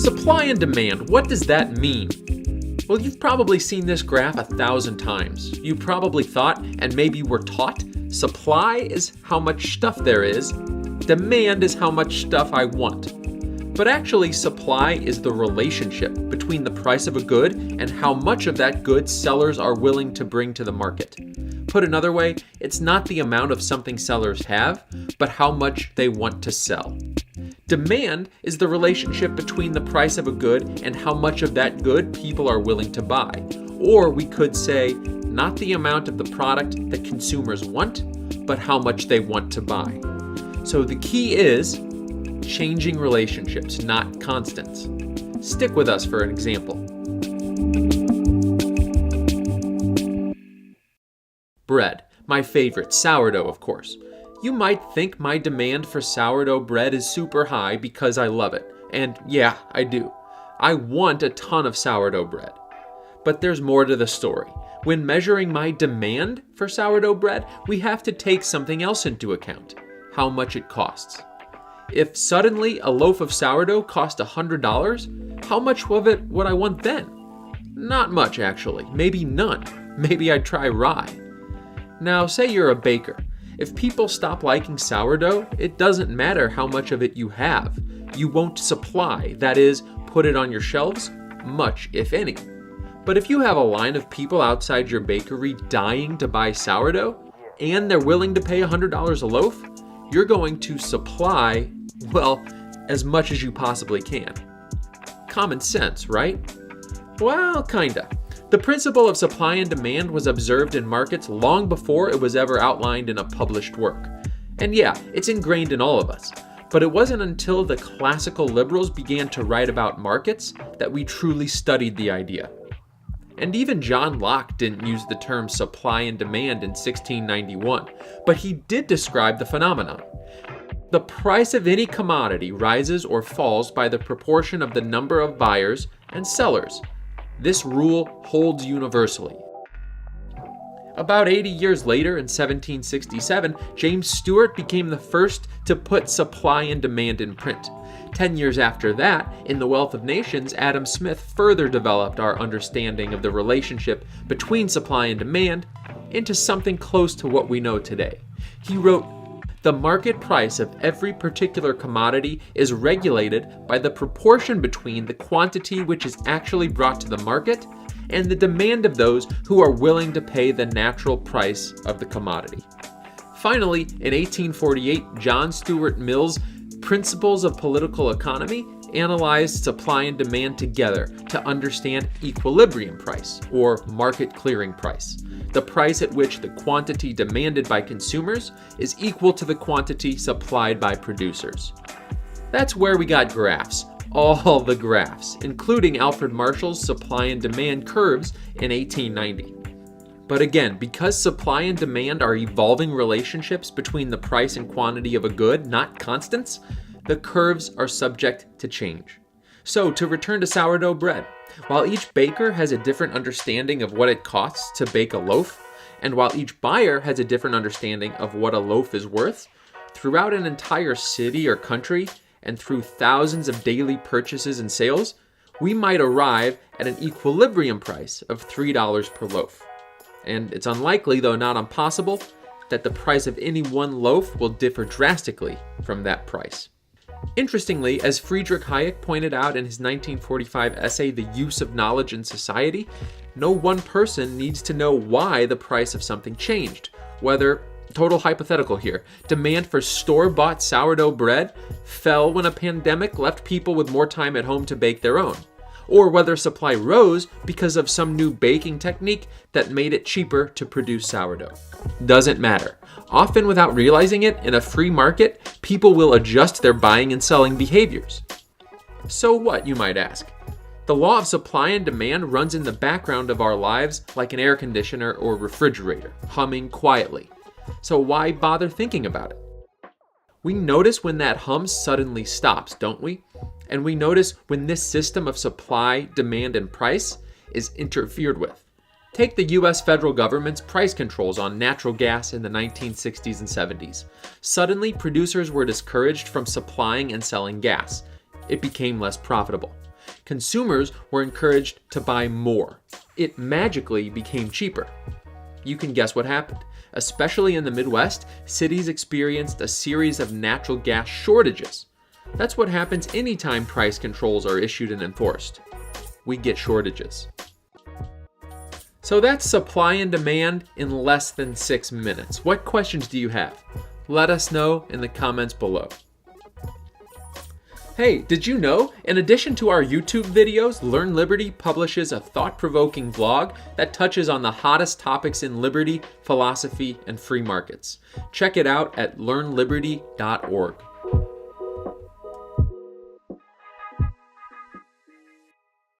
Supply and demand, what does that mean? Well, you've probably seen this graph 1,000 times. You probably thought, and maybe were taught, supply is how much stuff there is, demand is how much stuff I want. But actually, supply is the relationship between the price of a good and how much of that good sellers are willing to bring to the market. Put another way, it's not the amount of something sellers have, but how much they want to sell. Demand is the relationship between the price of a good and how much of that good people are willing to buy. Or we could say, not the amount of the product that consumers want, but how much they want to buy. So the key is changing relationships, not constants. Stick with us for an example. Bread, my favorite, sourdough, of course. You might think my demand for sourdough bread is super high because I love it. And yeah, I do. I want a ton of sourdough bread. But there's more to the story. When measuring my demand for sourdough bread, we have to take something else into account: how much it costs. If suddenly a loaf of sourdough cost $100, how much of it would I want then? Not much, actually. Maybe none. Maybe I'd try rye. Now, say you're a baker. If people stop liking sourdough, it doesn't matter how much of it you have. You won't supply, that is, put it on your shelves, much, if any. But if you have a line of people outside your bakery dying to buy sourdough, and they're willing to pay $100 a loaf, you're going to supply, well, as much as you possibly can. Common sense, right? Well, kinda. The principle of supply and demand was observed in markets long before it was ever outlined in a published work. And yeah, it's ingrained in all of us. But it wasn't until the classical liberals began to write about markets that we truly studied the idea. And even John Locke didn't use the term supply and demand in 1691, but he did describe the phenomenon. The price of any commodity rises or falls by the proportion of the number of buyers and sellers. This rule holds universally. About 80 years later, in 1767, James Stewart became the first to put supply and demand in print. 10 years after that, in The Wealth of Nations, Adam Smith further developed our understanding of the relationship between supply and demand into something close to what we know today. He wrote, "The market price of every particular commodity is regulated by the proportion between the quantity which is actually brought to the market and the demand of those who are willing to pay the natural price of the commodity." Finally, in 1848, John Stuart Mill's Principles of Political Economy analyzed supply and demand together to understand equilibrium price, or market clearing price, the price at which the quantity demanded by consumers is equal to the quantity supplied by producers. That's where we got graphs, all the graphs, including Alfred Marshall's supply and demand curves in 1890. But again, because supply and demand are evolving relationships between the price and quantity of a good, not constants, the curves are subject to change. So, to return to sourdough bread, while each baker has a different understanding of what it costs to bake a loaf, and while each buyer has a different understanding of what a loaf is worth, throughout an entire city or country, and through thousands of daily purchases and sales, we might arrive at an equilibrium price of $3 per loaf. And it's unlikely, though not impossible, that the price of any one loaf will differ drastically from that price. Interestingly, as Friedrich Hayek pointed out in his 1945 essay, The Use of Knowledge in Society, no one person needs to know why the price of something changed. Whether, total hypothetical here, demand for store-bought sourdough bread fell when a pandemic left people with more time at home to bake their own, or whether supply rose because of some new baking technique that made it cheaper to produce sourdough. Doesn't matter. Often without realizing it, in a free market, people will adjust their buying and selling behaviors. So what, you might ask? The law of supply and demand runs in the background of our lives like an air conditioner or refrigerator, humming quietly. So why bother thinking about it? We notice when that hum suddenly stops, don't we? And we notice when this system of supply, demand, and price is interfered with. Take the US federal government's price controls on natural gas in the 1960s and 70s. Suddenly, producers were discouraged from supplying and selling gas. It became less profitable. consumers were encouraged to buy more. It magically became cheaper. You can guess what happened. Especially in the Midwest, cities experienced a series of natural gas shortages. That's what happens anytime price controls are issued and enforced. We get shortages. So that's supply and demand in less than 6 minutes. What questions do you have? Let us know in the comments below. Hey, did you know? In addition to our YouTube videos, Learn Liberty publishes a thought-provoking blog that touches on the hottest topics in liberty, philosophy, and free markets. Check it out at learnliberty.org.